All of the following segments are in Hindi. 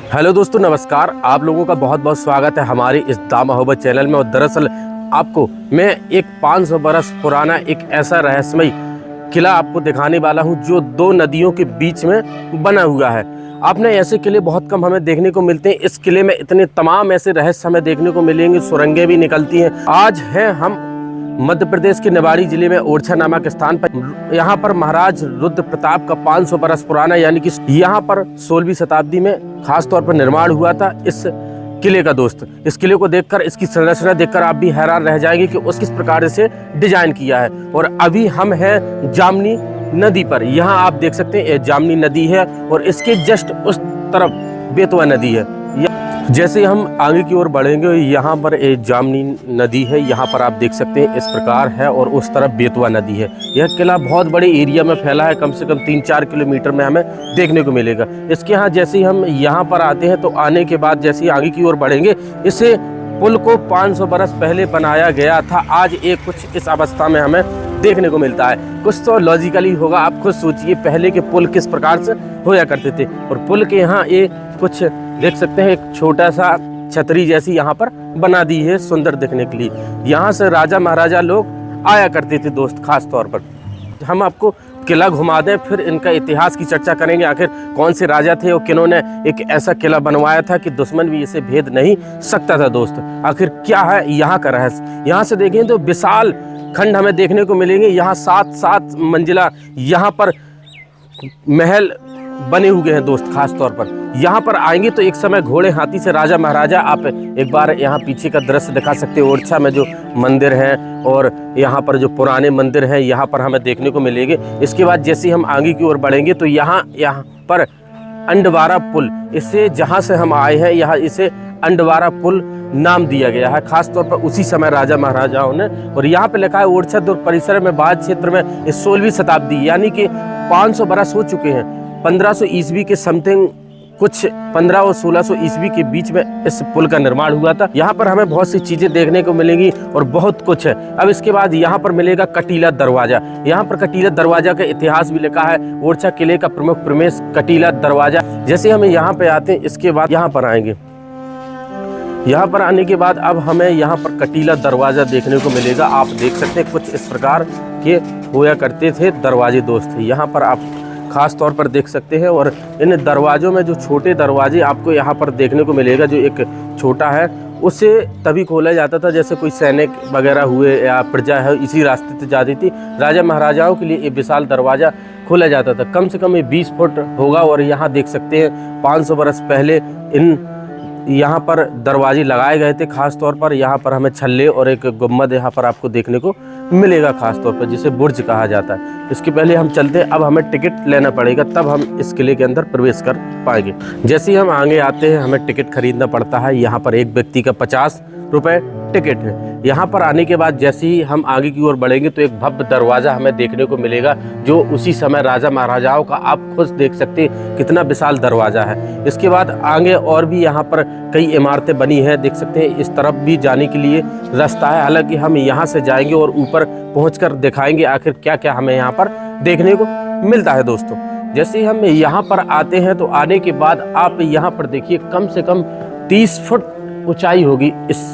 हेलो दोस्तों, नमस्कार। आप लोगों का बहुत बहुत स्वागत है हमारे इस दा मोहब्बत चैनल में। और दरअसल आपको मैं एक 500 बरस पुराना एक ऐसा रहस्यमय किला आपको दिखाने वाला हूं जो दो नदियों के बीच में बना हुआ है। आपने ऐसे किले बहुत कम हमें देखने को मिलते हैं। इस किले में इतने तमाम ऐसे रहस्य हमें देखने को मिलेंगे, सुरंगें भी निकलती हैं। आज हैं हम मध्य प्रदेश के निवाड़ी जिले में ओरछा नामक स्थान पर। यहाँ पर महाराज रुद्र प्रताप का 500 बरस पुराना यानी कि यहाँ पर 16वीं शताब्दी में खास तौर पर निर्माण हुआ था इस किले का। दोस्त, इस किले को देखकर, इसकी संरचना देखकर आप भी हैरान रह जाएंगे कि उस किस प्रकार से डिजाइन किया है। और अभी हम हैं जामनी नदी पर। यहाँ आप देख सकते हैं ये जामनी नदी है और इसके जस्ट उस तरफ बेतवा नदी है। जैसे हम आगे की ओर बढ़ेंगे यहाँ पर एक जामनी नदी है, यहाँ पर आप देख सकते हैं इस प्रकार है और उस तरफ बेतवा नदी है। यह किला बहुत बड़े एरिया में फैला है, कम से कम 3-4 किलोमीटर में हमें देखने को मिलेगा। इसके यहाँ जैसे ही हम यहाँ पर आते हैं तो आने के बाद जैसे ही आगे की ओर बढ़ेंगे, इसे पुल को 500 बरस पहले बनाया गया था। आज एक कुछ इस अवस्था में हमें देखने को मिलता है। कुछ तो लॉजिकली होगा, आप खुद सोचिए पहले के पुल किस प्रकार से होया करते थे। और पुल के यहाँ ये कुछ देख सकते हैं, एक छोटा सा छतरी जैसी यहाँ पर बना दी है सुंदर दिखने के लिए। यहाँ से राजा महाराजा लोग आया करते थे दोस्त। खास तौर पर हम आपको किला घुमा दें, फिर इनका इतिहास की चर्चा करेंगे। आखिर कौन से राजा थे और किन्होंने एक ऐसा किला बनवाया था कि दुश्मन भी इसे भेद नहीं सकता था। दोस्त, आखिर क्या है यहाँ का रहस्य? यहाँ से देखें तो विशाल खंड हमें देखने को मिलेंगे। यहाँ 7 मंजिला यहाँ पर महल बने हुए हैं दोस्त। खास तौर पर यहाँ पर आएंगे तो एक समय घोड़े हाथी से राजा महाराजा, आप एक बार यहाँ पीछे का दृश्य दिखा सकते हैं। ओरछा में जो मंदिर हैं और यहाँ पर जो पुराने मंदिर हैं यहाँ पर हमें देखने को मिलेंगे। इसके बाद जैसे हम आगे की ओर बढ़ेंगे तो यहाँ पर अंडवारा पुल, इससे जहाँ से हम आए हैं यहाँ इसे अंडवारा पुल नाम दिया गया है। खास तौर पर उसी समय राजा महाराजाओं ने। और यहाँ पे लिखा है ओरछा दुर्ग परिसर में बाद क्षेत्र में इस 16वीं शताब्दी यानी कि 500 बरस हो चुके हैं। 1500 ईस्वी के समथिंग, कुछ 15 और 1600 ईस्वी के बीच में इस पुल का निर्माण हुआ था। यहाँ पर हमें बहुत सी चीजें देखने को मिलेंगी और बहुत कुछ है। अब इसके बाद यहाँ पर मिलेगा कटीला दरवाजा। यहाँ पर कटीला दरवाजा का इतिहास भी लिखा है। ओरछा किले का प्रमुख प्रवेश कटीला दरवाजा। जैसे हम यहाँ पे आते हैं, इसके बाद यहाँ पर आएंगे। यहाँ पर आने के बाद अब हमें यहाँ पर कटीला दरवाजा देखने को मिलेगा। आप देख सकते हैं कुछ इस प्रकार के होया करते थे दरवाजे दोस्त। यहाँ पर आप खास तौर पर देख सकते हैं। और इन दरवाजों में जो छोटे दरवाजे आपको यहाँ पर देखने को मिलेगा, जो एक छोटा है उसे तभी खोला जाता था जैसे कोई सैनिक वगैरह हुए या प्रजा है इसी रास्ते से जाती थी। राजा महाराजाओं के लिए ये विशाल दरवाजा खोला जाता था। कम से कम ये 20 फुट होगा। और यहाँ देख सकते हैं 500 बरस पहले इन यहाँ पर दरवाजे लगाए गए थे। खास तौर पर यहाँ पर हमें छल्ले और एक गुम्बद यहाँ पर आपको देखने को मिलेगा, खास तौर पर जिसे बुर्ज कहा जाता है। इसके पहले हम चलते हैं, अब हमें टिकट लेना पड़ेगा तब हम इस किले के अंदर प्रवेश कर पाएंगे। जैसे ही हम आगे आते हैं हमें टिकट खरीदना पड़ता है। यहाँ पर एक व्यक्ति का 50 रुपये टिकट है। यहाँ पर आने के बाद जैसे ही हम आगे की ओर बढ़ेंगे तो एक भव्य दरवाज़ा हमें देखने को मिलेगा जो उसी समय राजा महाराजाओं का, आप खुद देख सकते हैं कितना विशाल दरवाज़ा है। इसके बाद आगे और भी यहाँ पर कई इमारतें बनी हैं, देख सकते हैं। इस तरफ भी जाने के लिए रास्ता है, हालांकि हम यहाँ से जाएंगे और ऊपर पहुँचकर दिखाएंगे आखिर क्या क्या हमें यहाँ पर देखने को मिलता है दोस्तों। जैसे ही हम यहाँ पर आते हैं तो आने के बाद आप यहाँ पर देखिए कम से कम 30 फुट ऊंचाई होगी इस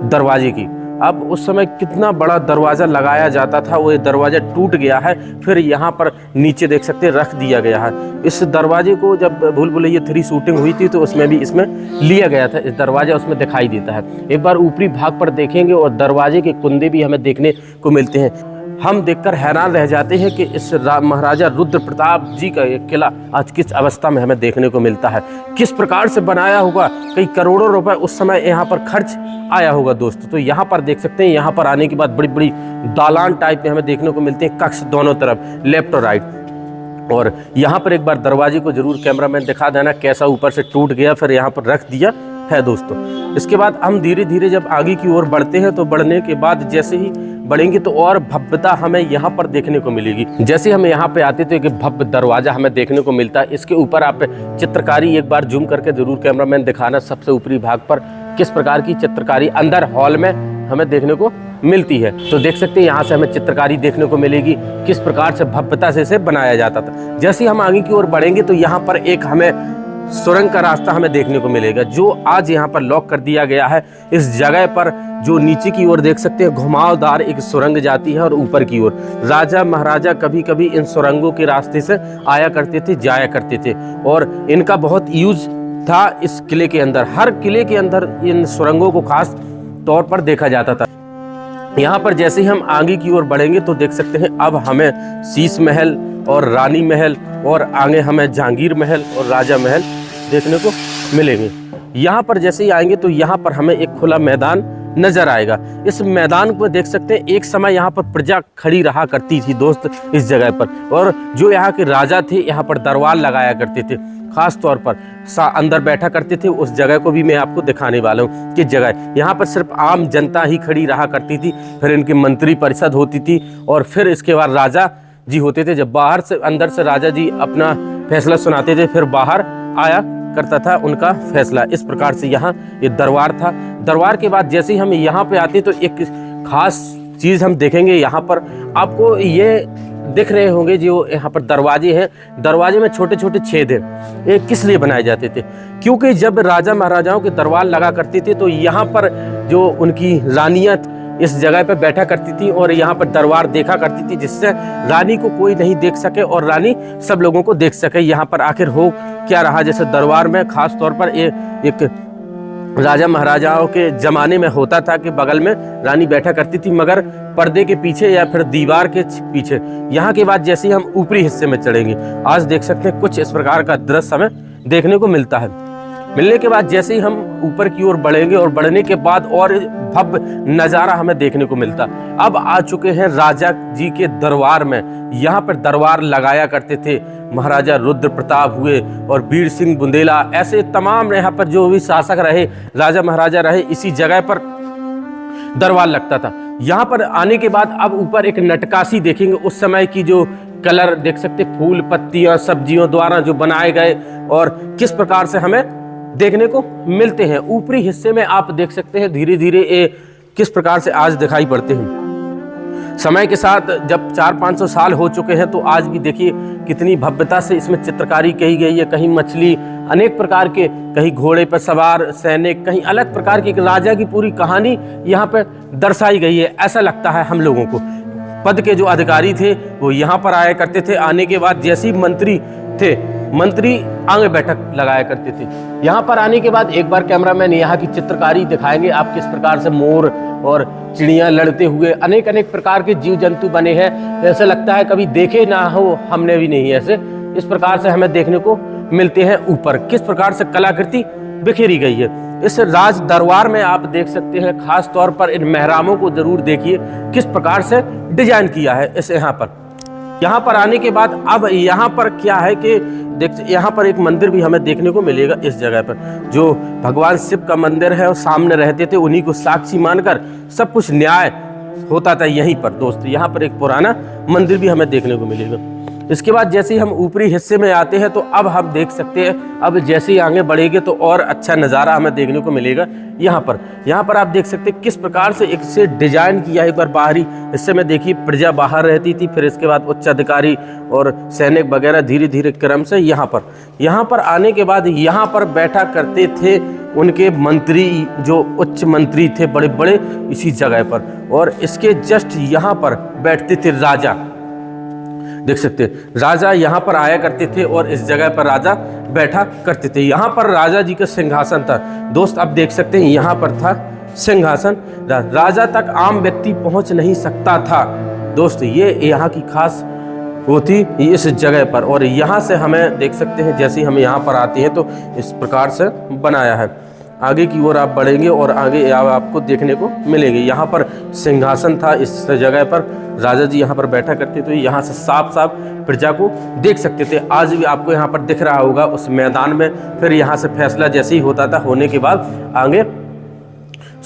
दरवाजे की। अब उस समय कितना बड़ा दरवाज़ा लगाया जाता था, वो ये दरवाज़ा टूट गया है, फिर यहाँ पर नीचे देख सकते हैं रख दिया गया है। इस दरवाजे को जब भूल भुलैया 3 शूटिंग हुई थी तो उसमें भी इसमें लिया गया था। इस दरवाज़ा उसमें दिखाई देता है। एक बार ऊपरी भाग पर देखेंगे और दरवाजे के कुंदे भी हमें देखने को मिलते हैं। हम देखकर हैरान रह जाते हैं कि इस महाराजा रुद्र प्रताप जी का ये किला आज किस अवस्था में हमें देखने को मिलता है, किस प्रकार से बनाया होगा। कई करोड़ों रुपए उस समय यहाँ पर खर्च आया होगा दोस्तों। तो यहाँ पर देख सकते हैं, यहाँ पर आने के बाद बड़ी बड़ी दालान टाइप में हमें देखने को मिलते हैं, कक्ष दोनों तरफ, लेफ्ट और राइट। और यहाँ पर एक बार दरवाजे को जरूर कैमरामैन दिखा देना कैसा ऊपर से टूट गया, फिर यहाँ पर रख दिया है दोस्तों। इसके बाद हम धीरे धीरे जब आगे की ओर बढ़ते हैं तो बढ़ने के बाद जैसे ही बढ़ेंगे तो और भव्यता हमें यहाँ पर देखने को मिलेगी। जैसे हम यहाँ पे आते तो एक भव्य दरवाजा हमें देखने को मिलता है। इसके ऊपर आप चित्रकारी एक बार जूम करके जरूर कैमरामैन दिखाना, सबसे ऊपरी भाग पर किस प्रकार की चित्रकारी अंदर हॉल में हमें देखने को मिलती है। तो देख सकते हैं यहाँ से हमें चित्रकारी देखने को मिलेगी, किस प्रकार से भव्यता से इसे बनाया जाता था। जैसे ही हम आगे की ओर बढ़ेंगे तो यहाँ पर एक हमें सुरंग का रास्ता हमें देखने को मिलेगा, जो आज यहाँ पर लॉक कर दिया गया है। इस जगह पर जो नीचे की ओर देख सकते हैं घुमावदार एक सुरंग जाती है और ऊपर की ओर राजा महाराजा कभी कभी इन सुरंगों के रास्ते से आया करते थे, जाया करते थे और इनका बहुत यूज था इस किले के अंदर। हर किले के अंदर इन सुरंगों को खास तौर पर देखा जाता था। यहाँ पर जैसे ही हम आगे की ओर बढ़ेंगे तो देख सकते हैं अब हमें शीश महल और रानी महल और आगे हमें जहांगीर महल और राजा महल देखने को मिलेंगे। यहाँ पर जैसे ही आएंगे तो यहाँ पर हमें एक खुला मैदान नजर आएगा। इस मैदान को देख सकते हैं, एक समय यहाँ पर प्रजा खड़ी रहा करती थी दोस्त इस जगह पर, और जो यहाँ के राजा थे यहाँ पर दरबार लगाया करते थे, खास तौर पर अंदर बैठा करते थे। उस जगह को भी मैं आपको दिखाने वाला हूँ किस जगह। यहाँ पर सिर्फ आम जनता ही खड़ी रहा करती थी, फिर इनकी मंत्री परिषद होती थी और फिर इसके बाद राजा जी होते थे। जब बाहर से अंदर से राजा जी अपना फैसला सुनाते थे, फिर बाहर आया करता था उनका फैसला। इस प्रकार से यहाँ ये दरबार था। दरबार के बाद जैसे ही हम यहाँ पे आते तो एक खास चीज़ हम देखेंगे। यहाँ पर आपको ये दिख रहे होंगे जो यहाँ पर दरवाजे हैं, दरवाजे में छोटे छोटे छेद हैं। ये किस लिए बनाए जाते थे? क्योंकि जब राजा महाराजाओं के दरबार लगा करते थे तो यहाँ पर जो उनकी रानियाँ इस जगह पर बैठा करती थी और यहाँ पर दरबार देखा करती थी, जिससे रानी को कोई नहीं देख सके और रानी सब लोगों को देख सके यहाँ पर आखिर हो क्या रहा। जैसे दरबार में खास तौर पर एक राजा महाराजाओं के ज़माने में होता था कि बगल में रानी बैठा करती थी, मगर पर्दे के पीछे या फिर दीवार के पीछे। यहाँ के बाद जैसे ही हम ऊपरी हिस्से में चढ़ेंगे, आज देख सकते हैं कुछ इस प्रकार का दृश्य हमें देखने को मिलता है। मिलने के बाद जैसे ही हम ऊपर की ओर बढ़ेंगे और बढ़ने के बाद और भव्य नज़ारा हमें देखने को मिलता। अब आ चुके हैं राजा जी के दरबार में। यहाँ पर दरबार लगाया करते थे महाराजा रुद्र प्रताप हुए और वीर सिंह बुंदेला, ऐसे तमाम यहाँ पर जो भी शासक रहे, राजा महाराजा रहे, इसी जगह पर दरबार लगता था। यहाँ पर आने के बाद अब ऊपर एक नटकाशी देखेंगे। उस समय की जो कलर देख सकते, फूल पत्तियाँ सब्जियों द्वारा जो बनाए गए और किस प्रकार से हमें देखने को मिलते हैं। ऊपरी हिस्से में आप देख सकते हैं धीरे धीरे ये किस प्रकार से आज दिखाई पड़ते हैं। समय के साथ जब 400-500 साल हो चुके हैं तो आज भी देखिए कितनी भव्यता से इसमें चित्रकारी की गई है। कहीं मछली, अनेक प्रकार के, कहीं घोड़े पर सवार सैनिक, कहीं अलग प्रकार की राजा की पूरी कहानी यहाँ पर दर्शाई गई है। ऐसा लगता है हम लोगों को। पद के जो अधिकारी थे वो यहाँ पर आया करते थे। आने के बाद जैसे ही मंत्री थे, मंत्री आगे बैठक लगाया करते थे। यहाँ पर आने के बाद एक बार कैमरामैन यहाँ की चित्रकारी दिखाएंगे आप, किस प्रकार से मोर और चिड़ियाँ लड़ते हुए अनेक अनेक प्रकार के जीव जंतु बने हैं। ऐसा लगता है कभी देखे ना हो हमने भी नहीं, ऐसे इस प्रकार से हमें देखने को मिलते हैं। ऊपर किस प्रकार से कलाकृति बिखेरी गई है। इस राज दरबार में आप देख सकते हैं, खास तौर पर इन मेहराबों को जरूर देखिए किस प्रकार से डिजाइन किया है इस यहाँ पर आने के बाद अब यहाँ पर क्या है कि यहाँ पर एक मंदिर भी हमें देखने को मिलेगा इस जगह पर, जो भगवान शिव का मंदिर है और सामने रहते थे, उन्हीं को साक्षी मानकर सब कुछ न्याय होता था यहीं पर दोस्त। यहाँ पर एक पुराना मंदिर भी हमें देखने को मिलेगा। इसके बाद जैसे ही हम ऊपरी हिस्से में आते हैं तो अब हम देख सकते हैं, अब जैसे ही आगे बढ़ेंगे तो और अच्छा नज़ारा हमें देखने को मिलेगा। यहाँ पर आप देख सकते हैं किस प्रकार से एक से डिजाइन किया है। एक बार बाहरी हिस्से में देखिए प्रजा बाहर रहती थी, फिर इसके बाद उच्च अधिकारी और सैनिक वगैरह धीरे धीरे क्रम से यहाँ पर आने के बाद यहाँ पर बैठा करते थे उनके मंत्री, जो उच्च मंत्री थे बड़े बड़े इसी जगह पर। और इसके जस्ट यहाँ पर बैठते थे राजा, देख सकते हैं राजा यहाँ पर आया करते थे और इस जगह पर राजा बैठा करते थे। यहाँ पर राजा जी का सिंहासन था दोस्त, अब देख सकते हैं यहाँ पर था सिंहासन। राजा तक आम व्यक्ति पहुँच नहीं सकता था दोस्त, ये यहाँ की खास होती इस जगह पर। और यहाँ से हमें देख सकते हैं जैसे ही हम यहाँ पर आते हैं तो इस प्रकार से बनाया है। आगे की ओर आप बढ़ेंगे और आगे आपको देखने को मिलेंगे। यहाँ पर सिंहासन था, इस जगह पर राजा जी यहाँ पर बैठा करते थे। यहाँ से साफ साफ प्रजा को देख सकते थे। आज भी आपको यहाँ पर दिख रहा होगा उस मैदान में। फिर यहाँ से फैसला जैसे ही होता था, होने के बाद आगे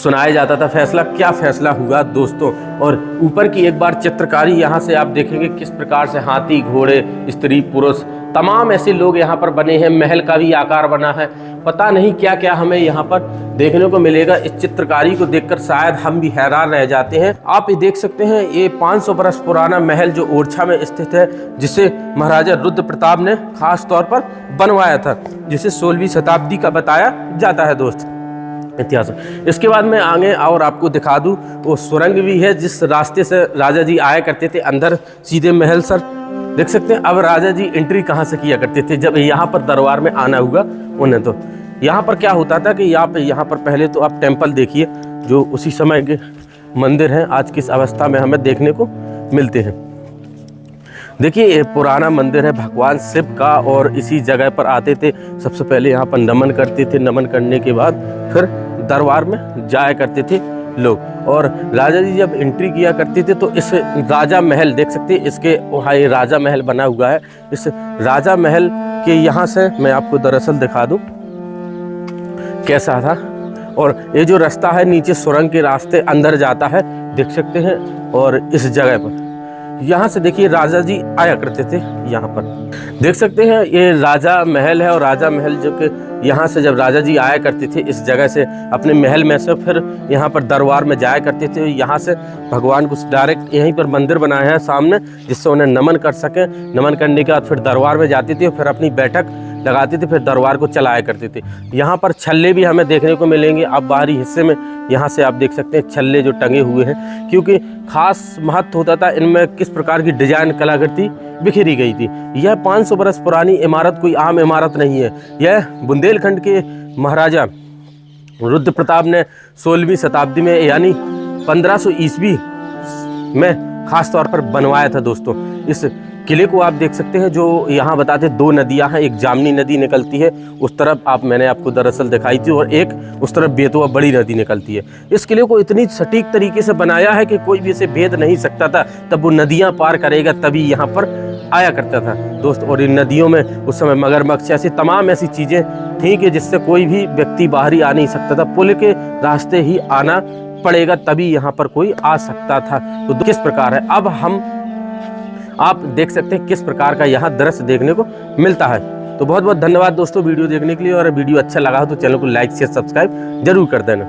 सुनाया जाता था फैसला, क्या फैसला हुआ दोस्तों। और ऊपर की एक बार चित्रकारी यहाँ से आप देखेंगे किस प्रकार से हाथी, घोड़े, स्त्री, पुरुष, तमाम ऐसे लोग यहाँ पर बने हैं। महल का भी आकार बना है। पता नहीं क्या क्या हमें यहाँ पर देखने को मिलेगा। इस चित्रकारी को देखकर शायद हम भी हैरान रह जाते हैं। आप ये देख सकते हैं, ये 500 बरस पुराना महल जो ओरछा में स्थित है, जिसे महाराजा रुद्र प्रताप ने खास तौर पर बनवाया था, जिसे 16वीं शताब्दी का बताया जाता है दोस्त इतिहास। इसके बाद मैं आगे और आपको दिखा दूं, वो सुरंग भी है जिस रास्ते से राजा जी आया करते थे अंदर सीधे महल सर। देख सकते हैं अब राजा जी एंट्री कहाँ से किया करते थे जब यहाँ पर दरबार में आना हुआ उन्हें। तो यहाँ पर क्या होता था कि यहाँ पर पहले तो आप टेम्पल देखिए जो उसी समय के मंदिर हैं, आज किस अवस्था में हमें देखने को मिलते हैं। देखिए ये पुराना मंदिर है भगवान शिव का, और इसी जगह पर आते थे सबसे पहले यहाँ पर नमन करते थे। नमन करने के बाद फिर दरबार में जाया करते थे लोग। और राजा जी जब एंट्री किया करते थे तो इस राजा महल देख सकते हैं, इसके वहाँ ये राजा महल बना हुआ है। इस राजा महल के यहाँ से मैं आपको दरअसल दिखा दूँ कैसा था। और ये जो रास्ता है नीचे सुरंग के रास्ते अंदर जाता है, देख सकते हैं। और इस जगह पर यहाँ से देखिए राजा जी आया करते थे। यहाँ पर देख सकते हैं ये राजा महल है, और राजा महल जो कि यहाँ से जब राजा जी आया करते थे इस जगह से अपने महल में से फिर यहाँ पर दरबार में जाया करते थे। यहाँ से भगवान को डायरेक्ट यहीं पर मंदिर बनाया है सामने, जिससे उन्हें नमन कर सकें। नमन करने के बाद फिर दरबार में जाते थे, फिर अपनी बैठक लगाते थे, फिर दरबार को चलाया करते थे। यहाँ पर छल्ले भी हमें देखने को मिलेंगे। आप बाहरी हिस्से में यहाँ से आप देख सकते हैं छल्ले जो टंगे हुए हैं, क्योंकि खास महत्व होता था इनमें किस प्रकार की डिजाइन कलाकृति बिखरी गई थी। यह 500 बरस पुरानी इमारत कोई आम इमारत नहीं है। यह बुंदेलखंड के महाराजा रुद्र प्रताप ने 16वीं शताब्दी में यानी 1500 ईस्वी में खास तौर पर बनवाया था दोस्तों। इस किले को आप देख सकते हैं, जो यहाँ बताते 2 नदियाँ हैं। एक जामनी नदी निकलती है उस तरफ, मैंने आपको दरअसल दिखाई थी, और एक उस तरफ बेतवा बड़ी नदी निकलती है। इस किले को इतनी सटीक तरीके से बनाया है कि कोई भी इसे भेद नहीं सकता था। तब वो नदियाँ पार करेगा तभी यहाँ पर आया करता था दोस्त। और इन नदियों में उस समय मगरमच्छ ऐसी तमाम ऐसी चीज़ें थीं कि जिससे कोई भी व्यक्ति बाहरी आ नहीं सकता था। पुल के रास्ते ही आना पड़ेगा तभी यहाँ पर कोई आ सकता था। तो किस प्रकार है अब आप देख सकते हैं किस प्रकार का यहाँ दृश्य देखने को मिलता है। तो बहुत बहुत धन्यवाद दोस्तों वीडियो देखने के लिए, और वीडियो अच्छा लगा हो तो चैनल को लाइक शेयर सब्सक्राइब जरूर कर देना।